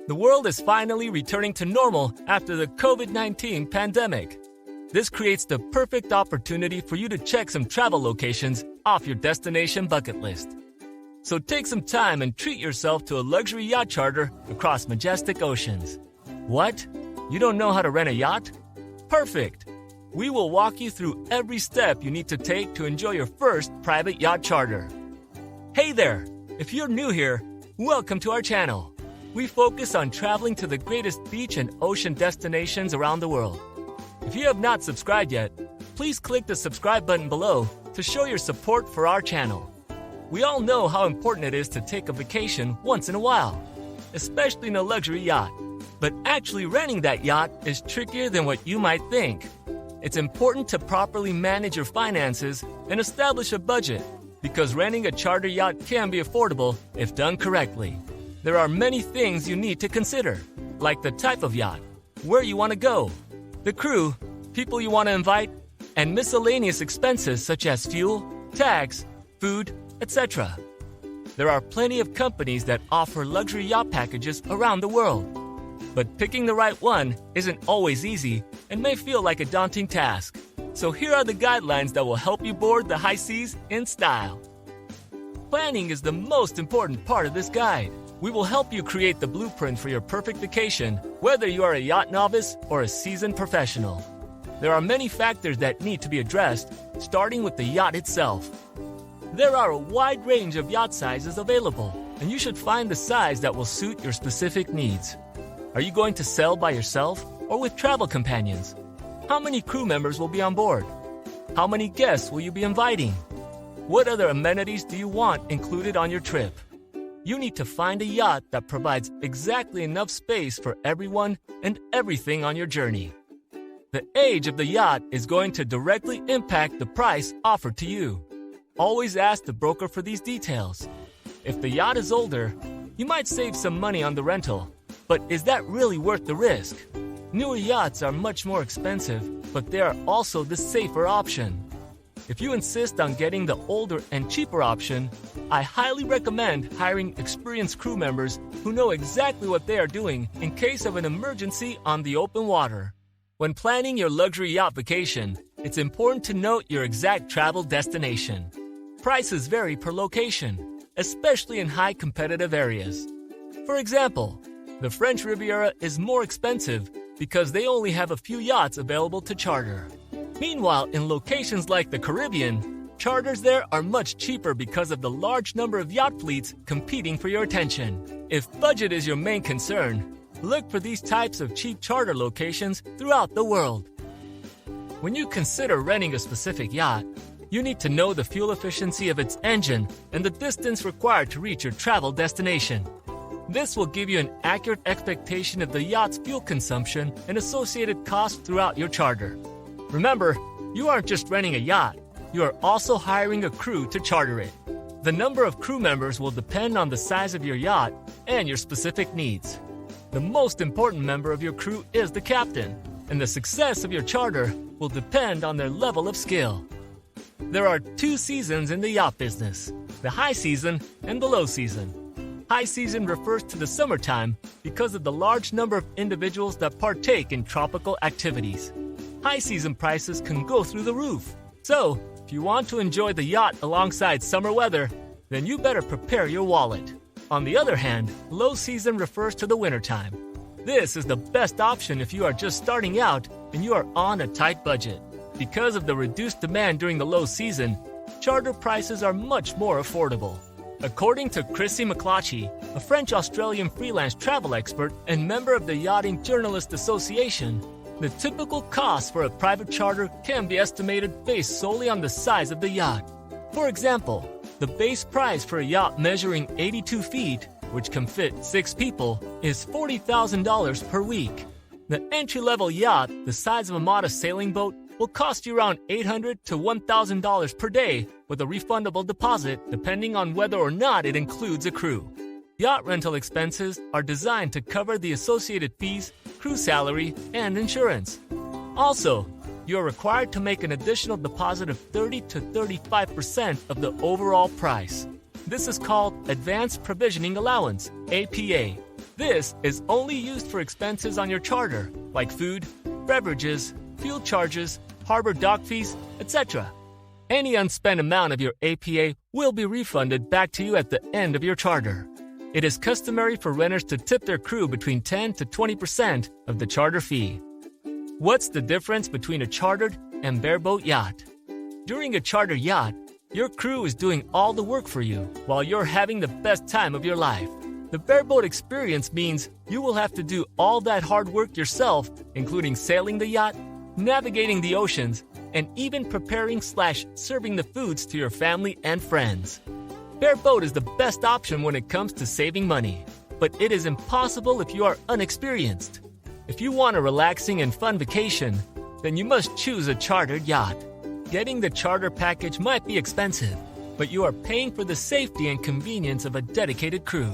The world is finally returning to normal after the COVID-19 pandemic. This creates the perfect opportunity for you to check some travel locations off your destination bucket list. So take some time and treat yourself to a luxury yacht charter across majestic oceans. What? You don't know how to rent a yacht? Perfect! We will walk you through every step you need to take to enjoy your first private yacht charter. Hey there! If you're new here, welcome to our channel. We focus on traveling to the greatest beach and ocean destinations around the world. If you have not subscribed yet, please click the subscribe button below to show your support for our channel. We all know how important it is to take a vacation once in a while, especially in a luxury yacht. But actually renting that yacht is trickier than what you might think. It's important to properly manage your finances and establish a budget, because renting a charter yacht can be affordable if done correctly. There are many things you need to consider, like the type of yacht, where you want to go, the crew, people you want to invite, and miscellaneous expenses such as fuel, tax, food, etc. There are plenty of companies that offer luxury yacht packages around the world. But picking the right one isn't always easy and may feel like a daunting task. So here are the guidelines that will help you board the high seas in style. Planning is the most important part of this guide. We will help you create the blueprint for your perfect vacation, whether you are a yacht novice or a seasoned professional. There are many factors that need to be addressed, starting with the yacht itself. There are a wide range of yacht sizes available, and you should find the size that will suit your specific needs. Are you going to sail by yourself or with travel companions? How many crew members will be on board? How many guests will you be inviting? What other amenities do you want included on your trip? You need to find a yacht that provides exactly enough space for everyone and everything on your journey. The age of the yacht is going to directly impact the price offered to you. Always ask the broker for these details. If the yacht is older, you might save some money on the rental, but is that really worth the risk? Newer yachts are much more expensive, but they are also the safer option. If you insist on getting the older and cheaper option, I highly recommend hiring experienced crew members who know exactly what they are doing in case of an emergency on the open water. When planning your luxury yacht vacation, it's important to note your exact travel destination. Prices vary per location, especially in high competitive areas. For example, the French Riviera is more expensive because they only have a few yachts available to charter. Meanwhile, in locations like the Caribbean, charters there are much cheaper because of the large number of yacht fleets competing for your attention. If budget is your main concern, look for these types of cheap charter locations throughout the world. When you consider renting a specific yacht, you need to know the fuel efficiency of its engine and the distance required to reach your travel destination. This will give you an accurate expectation of the yacht's fuel consumption and associated costs throughout your charter. Remember, you aren't just renting a yacht, you are also hiring a crew to charter it. The number of crew members will depend on the size of your yacht and your specific needs. The most important member of your crew is the captain, and the success of your charter will depend on their level of skill. There are two seasons in the yacht business, the high season and the low season. High season refers to the summertime because of the large number of individuals that partake in tropical activities. High season prices can go through the roof. So, if you want to enjoy the yacht alongside summer weather, then you better prepare your wallet. On the other hand, low season refers to the wintertime. This is the best option if you are just starting out and you are on a tight budget. Because of the reduced demand during the low season, charter prices are much more affordable. According to Chrissy McClatchy, a French-Australian freelance travel expert and member of the Yachting Journalists Association, the typical cost for a private charter can be estimated based solely on the size of the yacht. For example, the base price for a yacht measuring 82 feet, which can fit 6 people, is $40,000 per week. The entry-level yacht, the size of a modest sailing boat, will cost you around $800 to $1,000 per day with a refundable deposit depending on whether or not it includes a crew. Yacht rental expenses are designed to cover the associated fees, crew salary, and insurance. Also, you are required to make an additional deposit of 30 to 35% of the overall price. This is called Advanced Provisioning Allowance, APA. This is only used for expenses on your charter, like food, beverages, fuel charges, harbor dock fees, etc. Any unspent amount of your APA will be refunded back to you at the end of your charter. It is customary for renters to tip their crew between 10 to 20% of the charter fee. What's the difference between a chartered and bareboat yacht? During a chartered yacht, your crew is doing all the work for you while you're having the best time of your life. The bareboat experience means you will have to do all that hard work yourself, including sailing the yacht, navigating the oceans, and even preparing/serving the foods to your family and friends. Bareboat is the best option when it comes to saving money, but it is impossible if you are unexperienced. If you want a relaxing and fun vacation, then you must choose a chartered yacht. Getting the charter package might be expensive, but you are paying for the safety and convenience of a dedicated crew.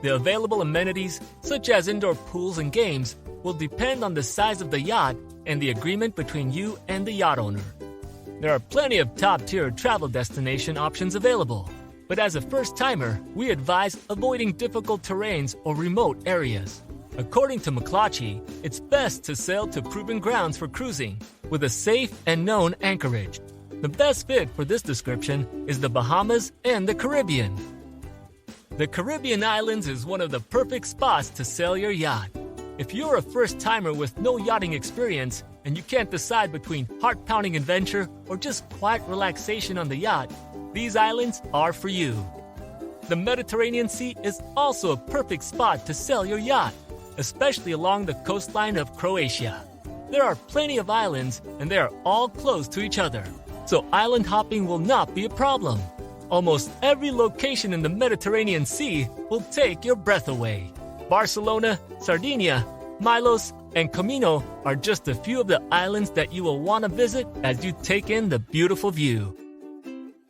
The available amenities, such as indoor pools and games, will depend on the size of the yacht and the agreement between you and the yacht owner. There are plenty of top-tier travel destination options available, but as a first-timer, we advise avoiding difficult terrains or remote areas. According to McClatchy, it's best to sail to proven grounds for cruising, with a safe and known anchorage. The best fit for this description is the Bahamas and the Caribbean. The Caribbean islands is one of the perfect spots to sail your yacht. If you're a first-timer with no yachting experience and you can't decide between heart-pounding adventure or just quiet relaxation on the yacht, these islands are for you. The Mediterranean Sea is also a perfect spot to sail your yacht, especially along the coastline of Croatia. There are plenty of islands and they are all close to each other, so island hopping will not be a problem. Almost every location in the Mediterranean Sea will take your breath away. Barcelona, Sardinia, Milos, and Comino are just a few of the islands that you will want to visit as you take in the beautiful view.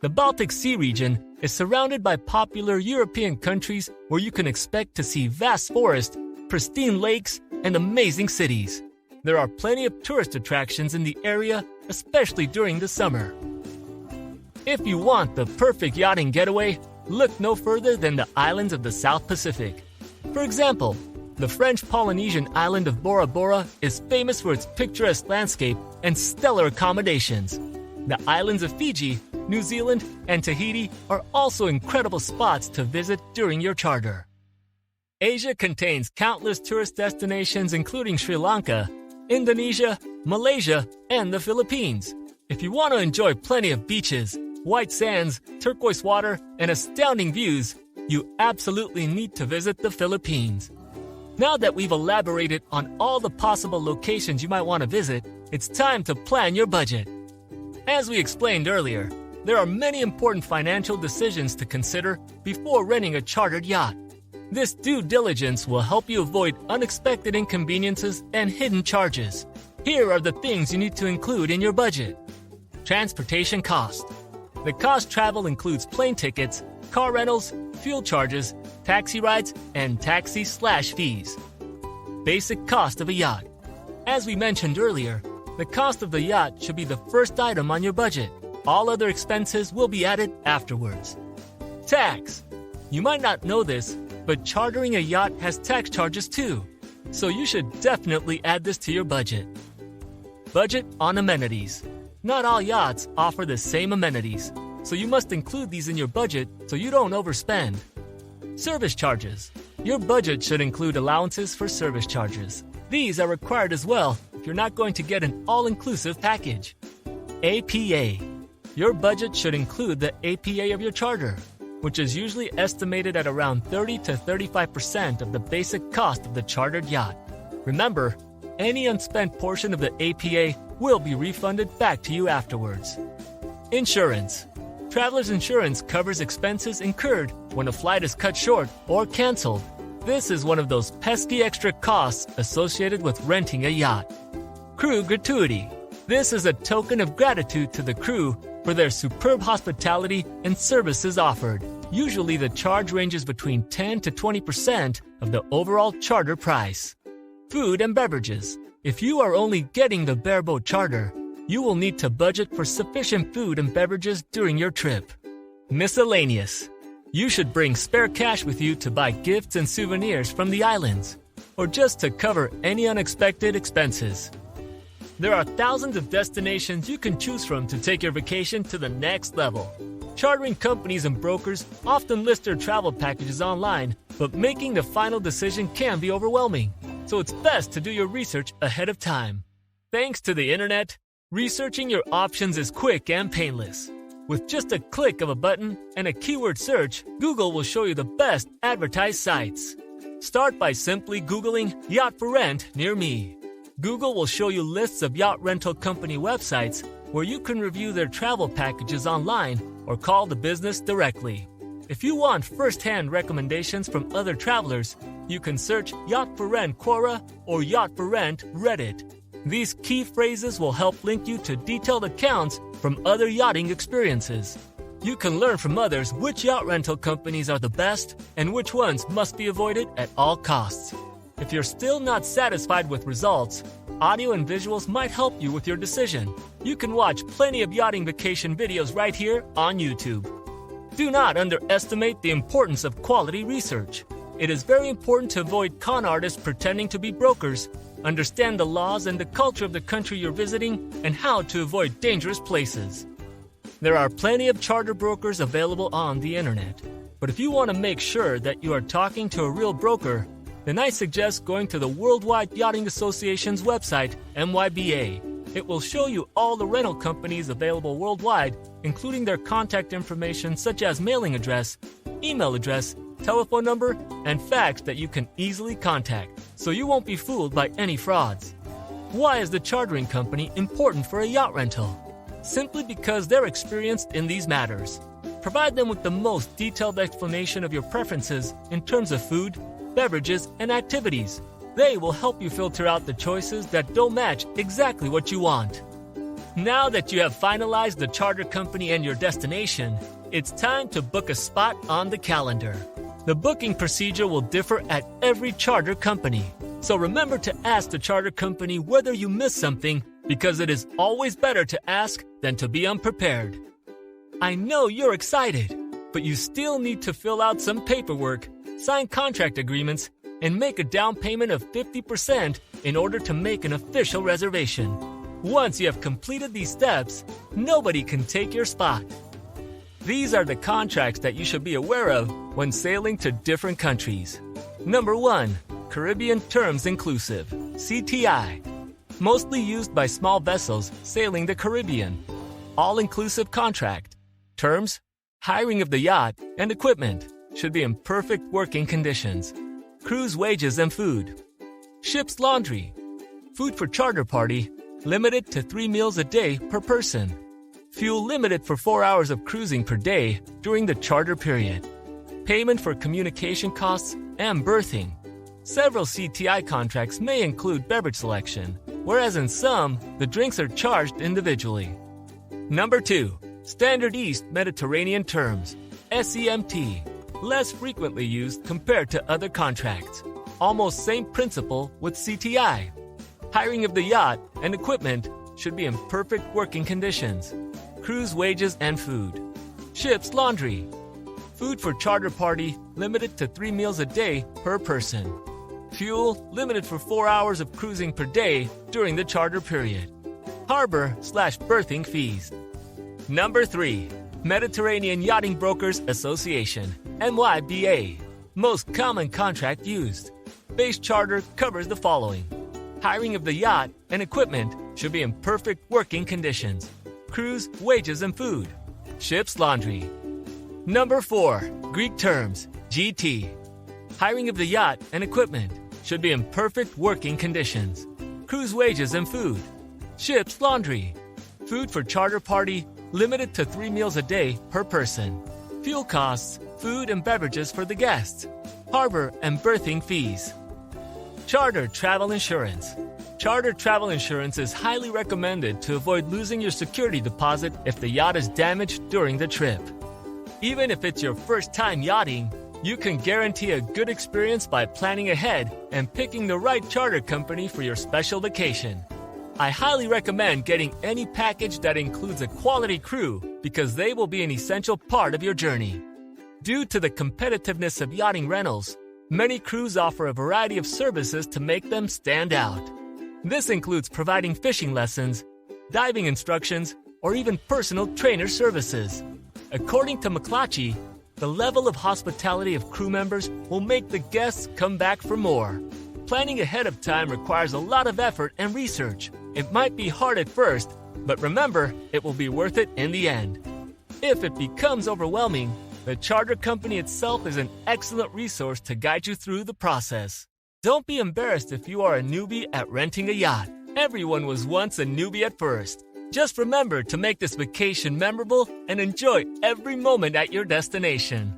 The Baltic Sea region is surrounded by popular European countries where you can expect to see vast forests, pristine lakes, and amazing cities. There are plenty of tourist attractions in the area, especially during the summer. If you want the perfect yachting getaway, look no further than the islands of the South Pacific. For example, the French Polynesian island of Bora Bora is famous for its picturesque landscape and stellar accommodations. The islands of Fiji, New Zealand, and Tahiti are also incredible spots to visit during your charter. Asia contains countless tourist destinations including Sri Lanka, Indonesia, Malaysia, and the Philippines. If you want to enjoy plenty of beaches, white sands, turquoise water, and astounding views, you absolutely need to visit the Philippines. Now that we've elaborated on all the possible locations you might want to visit, it's time to plan your budget. As we explained earlier, there are many important financial decisions to consider before renting a chartered yacht. This due diligence will help you avoid unexpected inconveniences and hidden charges. Here are the things you need to include in your budget. Transportation cost. The cost travel includes plane tickets, car rentals, fuel charges, taxi rides, and taxi/fees. Basic cost of a yacht. As we mentioned earlier, the cost of the yacht should be the first item on your budget. All other expenses will be added afterwards. Tax. You might not know this, but chartering a yacht has tax charges too, so you should definitely add this to your budget. Budget on amenities. Not all yachts offer the same amenities, so you must include these in your budget so you don't overspend. Service charges. Your budget should include allowances for service charges. These are required as well if you're not going to get an all-inclusive package. APA. Your budget should include the APA of your charter, which is usually estimated at around 30 to 35% of the basic cost of the chartered yacht. Remember, any unspent portion of the APA will be refunded back to you afterwards. Insurance. Traveler's insurance covers expenses incurred when a flight is cut short or canceled. This is one of those pesky extra costs associated with renting a yacht. Crew gratuity. This is a token of gratitude to the crew for their superb hospitality and services offered. Usually the charge ranges between 10 to 20% of the overall charter price. Food and beverages. If you are only getting the bareboat charter, you will need to budget for sufficient food and beverages during your trip. Miscellaneous. You should bring spare cash with you to buy gifts and souvenirs from the islands, or just to cover any unexpected expenses. There are thousands of destinations you can choose from to take your vacation to the next level. Chartering companies and brokers often list their travel packages online, but making the final decision can be overwhelming, so it's best to do your research ahead of time. Thanks to the internet, researching your options is quick and painless. With just a click of a button and a keyword search, Google will show you the best advertised sites. Start by simply Googling Yacht for Rent near me. Google will show you lists of yacht rental company websites where you can review their travel packages online or call the business directly. If you want first-hand recommendations from other travelers, you can search Yacht for Rent Quora or Yacht for Rent Reddit. These key phrases will help link you to detailed accounts from other yachting experiences. You can learn from others which yacht rental companies are the best and which ones must be avoided at all costs. If you're still not satisfied with results, audio and visuals might help you with your decision. You can watch plenty of yachting vacation videos right here on YouTube. Do not underestimate the importance of quality research. It is very important to avoid con artists pretending to be brokers, understand the laws and the culture of the country you're visiting, and how to avoid dangerous places. There are plenty of charter brokers available on the internet, but if you want to make sure that you are talking to a real broker, then I suggest going to the Worldwide Yachting Association's website, MYBA. It will show you all the rental companies available worldwide, including their contact information such as mailing address, email address, telephone number, and fax that you can easily contact, so you won't be fooled by any frauds. Why is the chartering company important for a yacht rental? Simply because they're experienced in these matters. Provide them with the most detailed explanation of your preferences in terms of food, beverages, and activities. They will help you filter out the choices that don't match exactly what you want. Now that you have finalized the charter company and your destination, it's time to book a spot on the calendar. The booking procedure will differ at every charter company, so remember to ask the charter company whether you missed something, because it is always better to ask than to be unprepared. I know you're excited, but you still need to fill out some paperwork, sign contract agreements, and make a down payment of 50% in order to make an official reservation. Once you have completed these steps, nobody can take your spot. These are the contracts that you should be aware of when sailing to different countries. Number 1. Caribbean Terms Inclusive, CTI. Mostly used by small vessels sailing the Caribbean. All-inclusive contract. Terms, hiring of the yacht, and equipment should be in perfect working conditions. Cruise wages and food. Ship's laundry. Food for charter party, limited to 3 meals a day per person. Fuel limited for 4 hours of cruising per day during the charter period. Payment for communication costs and berthing. Several CTI contracts may include beverage selection, whereas in some, the drinks are charged individually. Number 2. Standard East Mediterranean Terms, SEMT. Less frequently used compared to other contracts. Almost same principle with CTI. Hiring of the yacht and equipment should be in perfect working conditions. Cruise wages and food. Ship's laundry. Food for charter party limited to 3 meals a day per person. Fuel limited for 4 hours of cruising per day during the charter period. Harbor/berthing fees. Number 3. Mediterranean Yachting Brokers Association, MYBA. Most common contract used. Base charter covers the following. Hiring of the yacht and equipment should be in perfect working conditions. Cruise, wages, and food. Ship's laundry. Number 4. Greek Terms, GT. Hiring of the yacht and equipment should be in perfect working conditions. Cruise wages and food. Ship's laundry. Food for charter party, limited to 3 meals a day per person. Fuel costs, food and beverages for the guests. Harbor and berthing fees. Charter travel insurance. Charter travel insurance is highly recommended to avoid losing your security deposit if the yacht is damaged during the trip. Even if it's your first time yachting, you can guarantee a good experience by planning ahead and picking the right charter company for your special vacation. I highly recommend getting any package that includes a quality crew because they will be an essential part of your journey. Due to the competitiveness of yachting rentals, many crews offer a variety of services to make them stand out. This includes providing fishing lessons, diving instructions, or even personal trainer services. According to McClatchy, the level of hospitality of crew members will make the guests come back for more. Planning ahead of time requires a lot of effort and research. It might be hard at first, but remember, it will be worth it in the end. If it becomes overwhelming, the charter company itself is an excellent resource to guide you through the process. Don't be embarrassed if you are a newbie at renting a yacht. Everyone was once a newbie at first. Just remember to make this vacation memorable and enjoy every moment at your destination.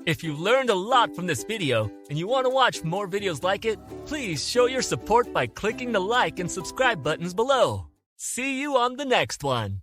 If you learned a lot from this video and you want to watch more videos like it, please show your support by clicking the like and subscribe buttons below. See you on the next one.